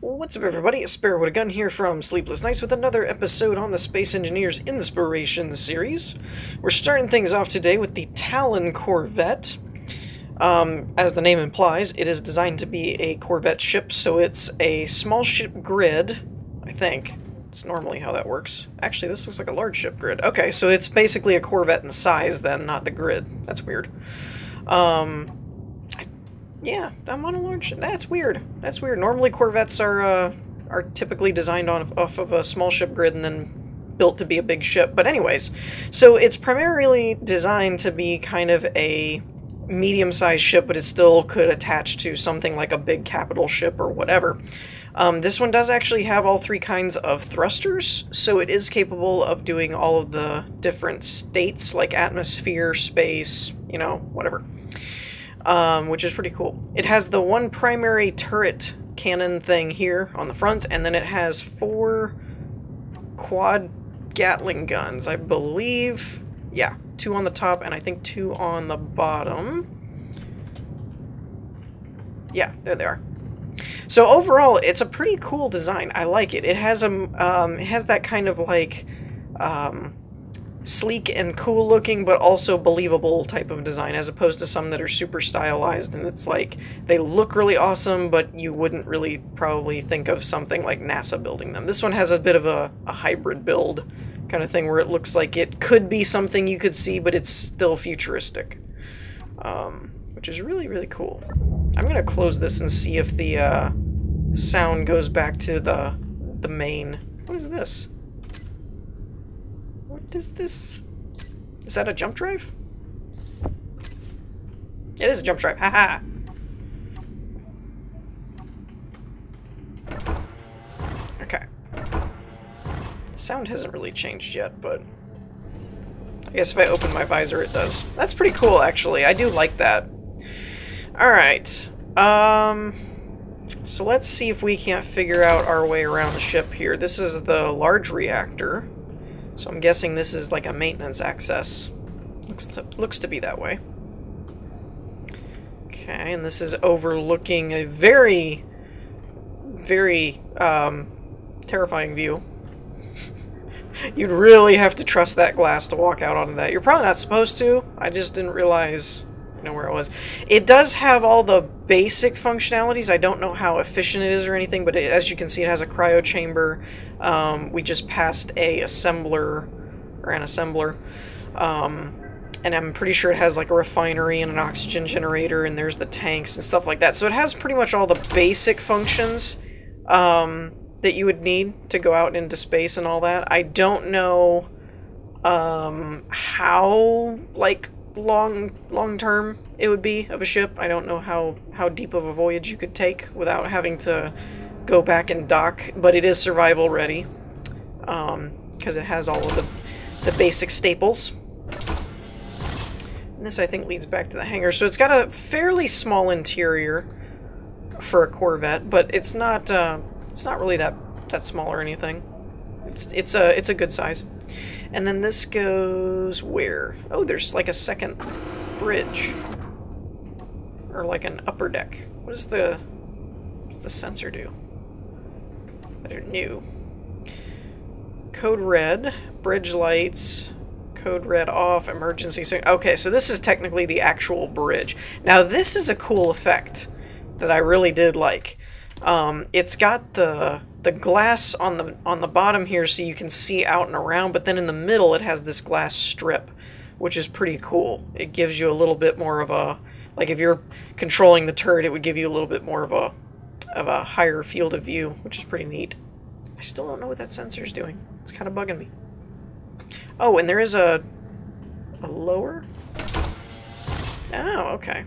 What's up, everybody? It's Sparrow with a Gun here from Sleepless Nights with another episode on the Space Engineers Inspiration series. We're starting things off today with the Talon Corvette. As the name implies, it is designed to be a Corvette ship, so it's a small ship grid, I think. It's normally how that works. Actually, this looks like a large ship grid. Okay, so it's basically a Corvette in size then, not the grid. That's weird. Yeah, I'm on a large ship. That's weird. That's weird. Normally Corvettes are typically designed off of a small ship grid and then built to be a big ship. But anyways, so it's primarily designed to be kind of a medium-sized ship, but it still could attach to something like a big capital ship or whatever. This one does actually have all three kinds of thrusters, so it is capable of doing all of the different states, like atmosphere, space, you know, whatever. Which is pretty cool. It has the one primary turret cannon thing here on the front, and then it has 4 quad Gatling guns, I believe. Yeah, 2 on the top, and I think 2 on the bottom. Yeah, there they are. So overall, it's a pretty cool design. I like it. It has that kind of like sleek and cool looking, but also believable type of design, as opposed to some that are super stylized and it's like they look really awesome, but you wouldn't really probably think of something like NASA building them. This one has a bit of a hybrid build kind of thing where it looks like it could be something you could see, but it's still futuristic, which is really, really cool. I'm gonna close this and see if the sound goes back to the main. What is this? What is this? Is that a jump drive? It is a jump drive. Haha. Okay. The sound hasn't really changed yet, but I guess if I open my visor, it does. That's pretty cool, actually. I do like that. Alright. So let's see if we can't figure out our way around the ship here. This is the large reactor. So I'm guessing this is like a maintenance access. Looks to be that way. Okay, and this is overlooking a very, very terrifying view. You'd really have to trust that glass to walk out onto that. You're probably not supposed to. I just didn't realize, you know, where it was. It does have all the basic functionalities. I don't know how efficient it is or anything, but as you can see, it has a cryo chamber. We just passed an assembler, and I'm pretty sure it has like a refinery and an oxygen generator, and there's the tanks and stuff like that. So it has pretty much all the basic functions that you would need to go out into space and all that. I don't know how like long term it would be of a ship. I don't know how deep of a voyage you could take without having to go back and dock, but it is survival ready because it has all of the basic staples. And this, I think, leads back to the hangar. So it's got a fairly small interior for a Corvette, but it's not really that small or anything. It's a good size. And then this goes where? Oh, there's like a second bridge. Or like an upper deck. What's the sensor do? I don't know. Code red, bridge lights, code red off, emergency signal. Okay, so this is technically the actual bridge. Now this is a cool effect that I really did like. It's got the glass on the bottom here so you can see out and around, but then in the middle it has this glass strip, which is pretty cool. It gives you a little bit more of a, like if you're controlling the turret, it would give you a little bit more of a higher field of view, which is pretty neat. I still don't know what that sensor is doing. It's kind of bugging me. Oh, and there is a lower? Oh, okay.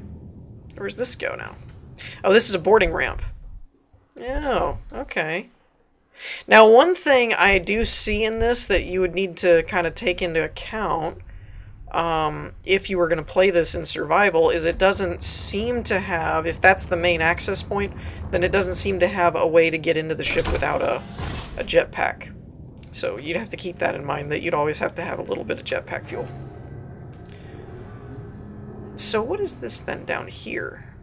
Where does this go now? Oh, this is a boarding ramp. Oh, okay. Now, one thing I do see in this that you would need to kind of take into account if you were going to play this in survival is it doesn't seem to have, if that's the main access point, then it doesn't seem to have a way to get into the ship without a jetpack. So you'd have to keep that in mind, that you'd always have to have a little bit of jetpack fuel. So what is this then down here?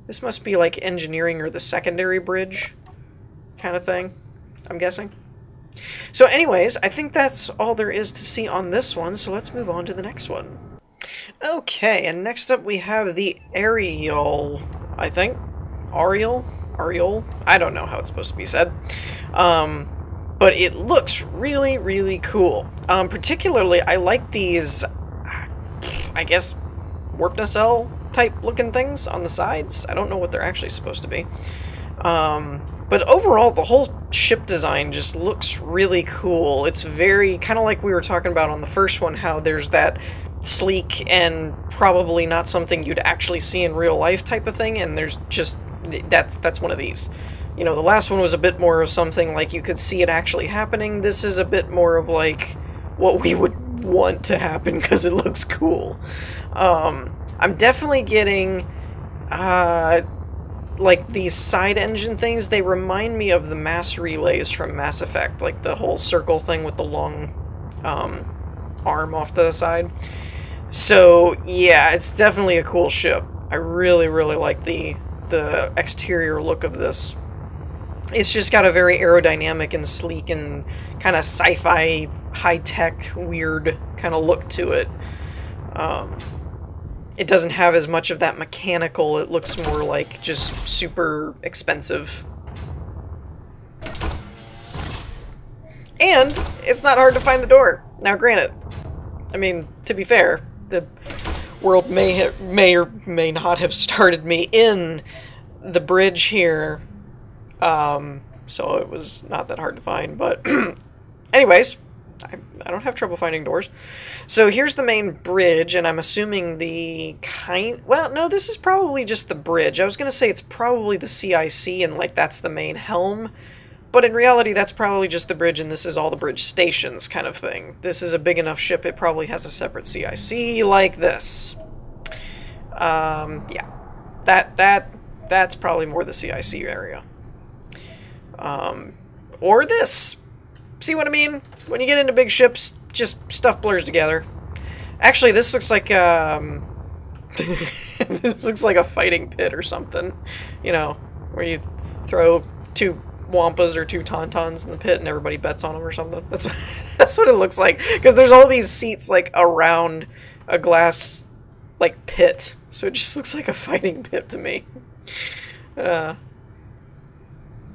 This must be like engineering or the secondary bridge. kind of thing, I'm guessing. So anyways, I think that's all there is to see on this one, so let's move on to the next one. Okay, and next up we have the Ariel, I think. Aureole? I don't know how it's supposed to be said. But it looks really, really cool. Particularly, I like these, I guess, warp nacelle type looking things on the sides. I don't know what they're actually supposed to be. But overall, the whole ship design just looks really cool. It's very, kind of like we were talking about on the first one, how there's that sleek and probably not something you'd actually see in real life type of thing, and there's just, that's one of these. You know, the last one was a bit more of something like you could see it actually happening. This is a bit more of like what we would want to happen because it looks cool. I'm definitely getting like these side engine things. They remind me of the mass relays from Mass Effect, like the whole circle thing with the long arm off to the side. So yeah, it's definitely a cool ship. I really, really like the exterior look of this. It's just got a very aerodynamic and sleek and kind of sci-fi, high-tech, weird kind of look to it. It doesn't have as much of that mechanical. It looks more like just super expensive. And it's not hard to find the door. Now, granted, I mean, to be fair, the world may or may not have started me in the bridge here. So it was not that hard to find, but anyways, I don't have trouble finding doors. So here's the main bridge, and I'm assuming well, no, this is probably just the bridge. I was going to say it's probably the CIC, and like that's the main helm, but in reality that's probably just the bridge, and this is all the bridge stations kind of thing. This is a big enough ship, it probably has a separate CIC like this. Yeah, that's probably more the CIC area. Or this. See what I mean? When you get into big ships, just stuff blurs together. Actually, this looks like, this looks like a fighting pit or something. You know, where you throw 2 Wampas or 2 Tauntauns in the pit and everybody bets on them or something. That's what it looks like. Because there's all these seats, like, around a glass, like, pit. So it just looks like a fighting pit to me.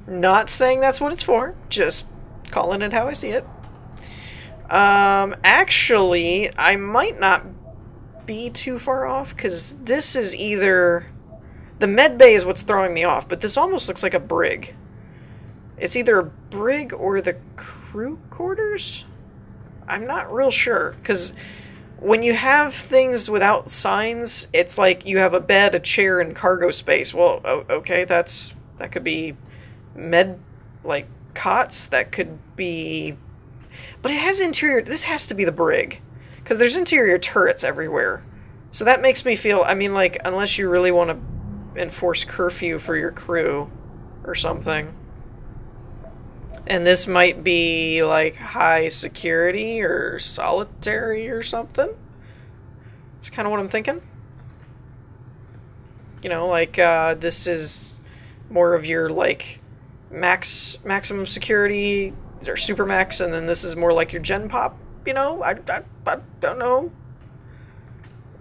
Not saying that's what it's for, just calling it how I see it. Actually, I might not be too far off, because this is either... The med bay is what's throwing me off, but this almost looks like a brig. It's either a brig or the crew quarters? I'm not real sure, because when you have things without signs, it's like you have a bed, a chair, and cargo space. Well, okay, that could be med, like, cots, that could be... But it has interior... This has to be the brig, because there's interior turrets everywhere. So that makes me feel... I mean, like, unless you really want to enforce curfew for your crew or something. And this might be, like, high security or solitary or something. That's kind of what I'm thinking. You know, like, this is more of your, like, maximum security or supermax, and then this is more like your gen pop, you know? I don't know.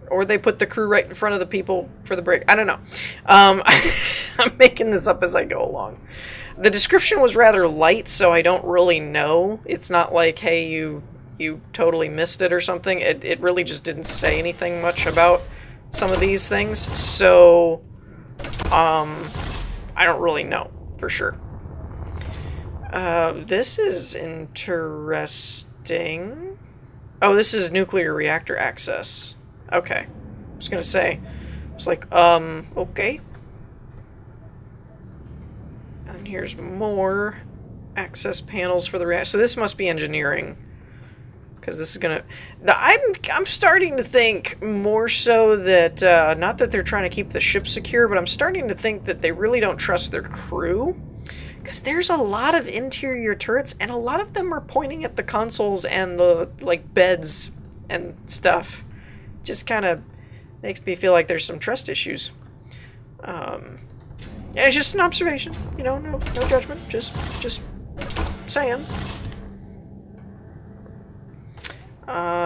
Or they put the crew right in front of the people for the break. I don't know. I'm making this up as I go along. The description was rather light, so I don't really know. It's not like, hey, you totally missed it or something. It really just didn't say anything much about some of these things, so I don't really know for sure. This is interesting. Oh, this is nuclear reactor access. Okay. I was gonna say. I was like, okay. And here's more access panels for the reactor. So this must be engineering. Because this is gonna... I'm starting to think more so that, not that they're trying to keep the ship secure, but I'm starting to think that they really don't trust their crew. Because there's a lot of interior turrets, and a lot of them are pointing at the consoles and the, like, beds and stuff. Just kind of makes me feel like there's some trust issues. Yeah, it's just an observation. You know, no judgment. Just saying.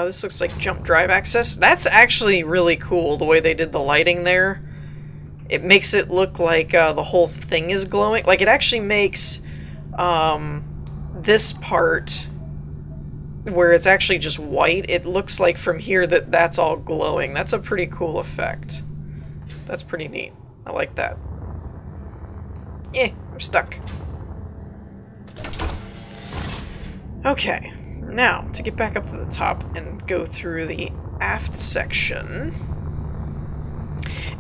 This looks like jump drive access. That's actually really cool, the way they did the lighting there. It makes it look like the whole thing is glowing. Like, it actually makes this part where it's actually just white, it looks like from here that that's all glowing. That's a pretty cool effect. That's pretty neat. I like that. I'm stuck. Okay, now to get back up to the top and go through the aft section.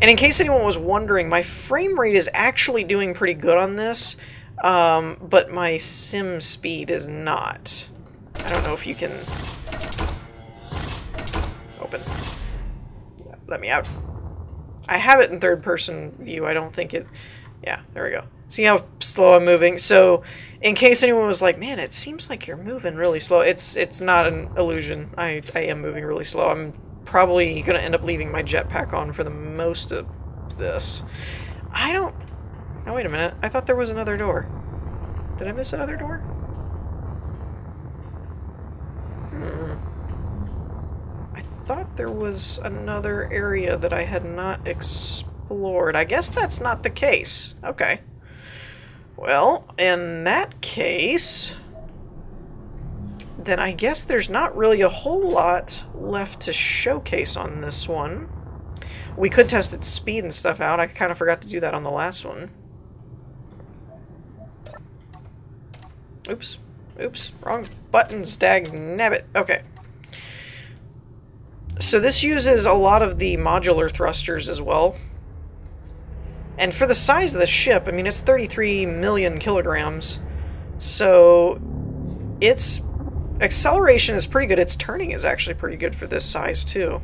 And in case anyone was wondering, my frame rate is actually doing pretty good on this, but my sim speed is not. I don't know if you can open. Let me out. I have it in third-person view. I don't think it... Yeah, there we go. See how slow I'm moving? So, in case anyone was like, man, it seems like you're moving really slow. It's not an illusion. I am moving really slow. I'm probably going to end up leaving my jetpack on for the most of this. I don't... Oh, wait a minute. I thought there was another door. Did I miss another door? I thought there was another area that I had not explored. I guess that's not the case. Okay. Well, in that case, then I guess there's not really a whole lot left to showcase on this one. We could test its speed and stuff out. I kind of forgot to do that on the last one. Oops. Oops. Wrong buttons, dag-nabbit. Okay. So this uses a lot of the modular thrusters as well. And for the size of the ship, I mean, it's 33 million kilograms. So its acceleration is pretty good. Its turning is actually pretty good for this size, too.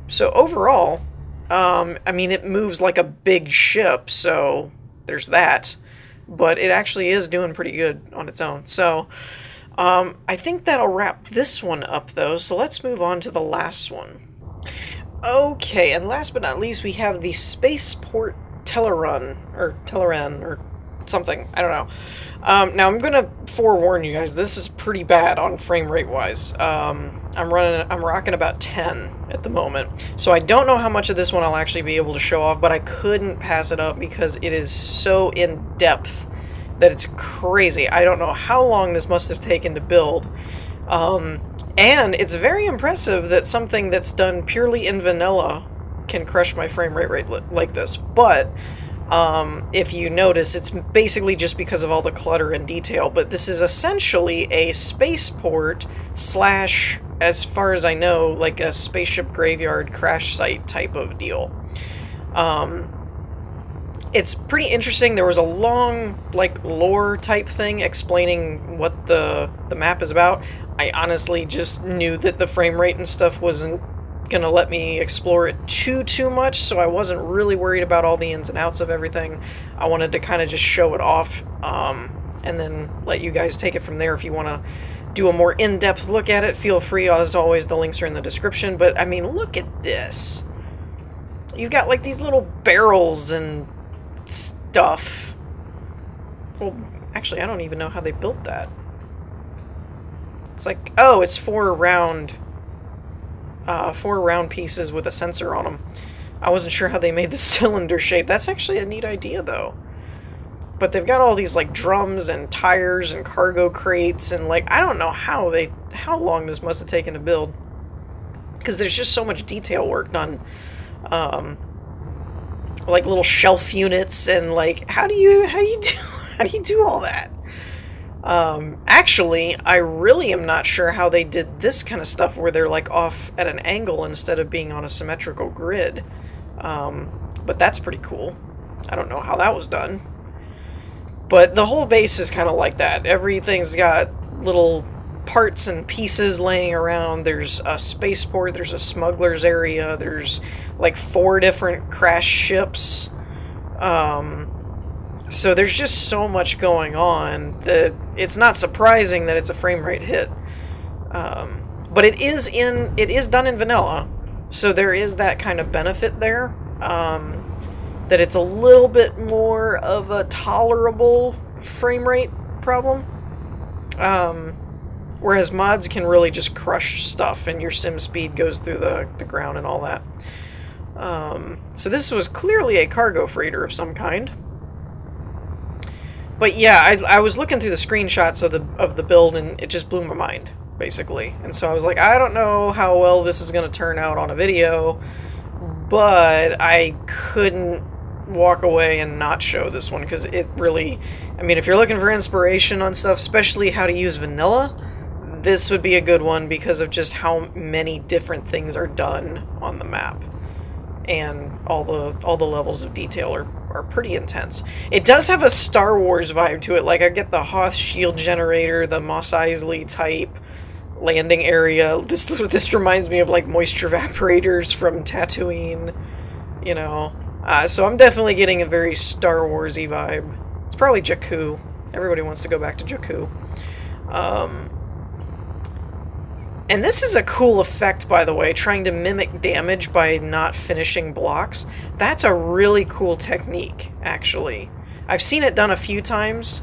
So overall, I mean, it moves like a big ship, so there's that. But it actually is doing pretty good on its own. So I think that'll wrap this one up, though. So let's move on to the last one. Okay, and last but not least, we have the Spaceport Teloreyn, or something. I don't know. Now, I'm gonna forewarn you guys, this is pretty bad on frame rate wise. I'm rocking about 10 at the moment. So I don't know how much of this one I'll actually be able to show off, but I couldn't pass it up because it is so in depth that it's crazy. I don't know how long this must have taken to build. And it's very impressive that something that's done purely in vanilla can crush my frame rate like this. But if you notice, it's basically just because of all the clutter and detail. But this is essentially a spaceport slash, as far as I know, like a spaceship graveyard crash site type of deal. It's pretty interesting. There was a long, like, lore type thing explaining what the map is about. I honestly just knew that the frame rate and stuff wasn't gonna let me explore it too much, so I wasn't really worried about all the ins and outs of everything. I wanted to kind of just show it off, and then let you guys take it from there. If you want to do a more in-depth look at it, feel free. As always, the links are in the description. But I mean, look at this. You've got like these little barrels and stuff. Well, actually, I don't even know how they built that. It's like, oh, it's four round pieces with a sensor on them. I wasn't sure how they made the cylinder shape. That's actually a neat idea, though. But they've got all these like drums and tires and cargo crates and like, I don't know how long this must have taken to build, because there's just so much detail work done. Like little shelf units and like, how do you do all that? Actually, I really am not sure how they did this kind of stuff where they're like off at an angle instead of being on a symmetrical grid. But that's pretty cool. I don't know how that was done. But the whole base is kind of like that. Everything's got little parts and pieces laying around. There's a spaceport, there's a smuggler's area, there's like 4 different crash ships. So there's just so much going on that it's not surprising that it's a frame rate hit. But it is done in vanilla, so there is that kind of benefit there. that it's a little bit more of a tolerable frame rate problem. Whereas mods can really just crush stuff and your sim speed goes through the ground and all that. So this was clearly a cargo freighter of some kind. But yeah, I was looking through the screenshots of the build and it just blew my mind, basically. And so I was like, I don't know how well this is going to turn out on a video, but I couldn't walk away and not show this one because it really, I mean, if you're looking for inspiration on stuff, especially how to use vanilla, this would be a good one because of just how many different things are done on the map. And all the levels of detail are pretty intense. It does have a Star Wars vibe to it. Like, I get the Hoth shield generator, the Mos Eisley type landing area. This reminds me of, like, moisture evaporators from Tatooine, you know. So I'm definitely getting a very Star Wars-y vibe. It's probably Jakku. Everybody wants to go back to Jakku. And this is a cool effect, by the way, trying to mimic damage by not finishing blocks. That's a really cool technique, actually. I've seen it done a few times,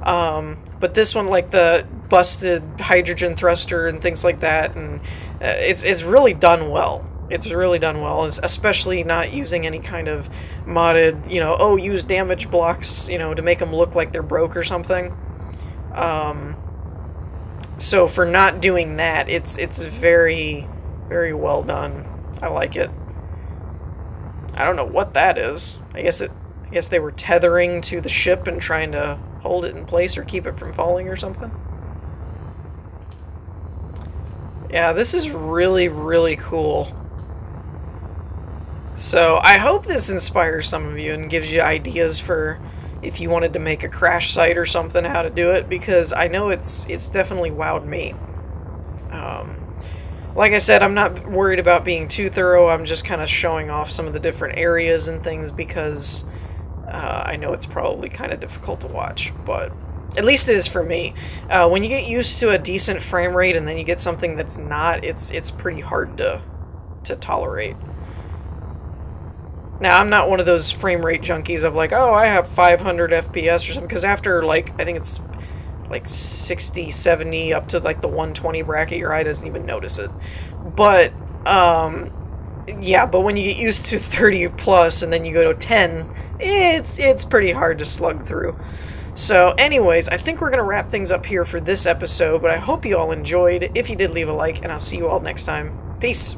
but this one, like the busted hydrogen thruster and things like that, and it's really done well. It's really done well, especially not using any kind of modded, you know, oh, use damage blocks, you know, to make them look like they're broke or something. So for not doing that, it's very, very well done. I like it. I don't know what that is. I guess they were tethering to the ship and trying to hold it in place or keep it from falling or something. Yeah, this is really, really cool. So I hope this inspires some of you and gives you ideas for if you wanted to make a crash site or something, how to do it, because I know it's definitely wowed me. Like I said, I'm not worried about being too thorough. I'm just kind of showing off some of the different areas and things because I know it's probably kind of difficult to watch, but at least it is for me. When you get used to a decent frame rate and then you get something that's not, it's pretty hard to tolerate. Now, I'm not one of those frame rate junkies of like, oh, I have 500 FPS or something, because after, like, I think it's like 60, 70, up to like the 120 bracket, your eye doesn't even notice it. But, yeah, but when you get used to 30 plus and then you go to 10, it's pretty hard to slug through. So, anyways, I think we're going to wrap things up here for this episode, but I hope you all enjoyed. If you did, leave a like, and I'll see you all next time. Peace!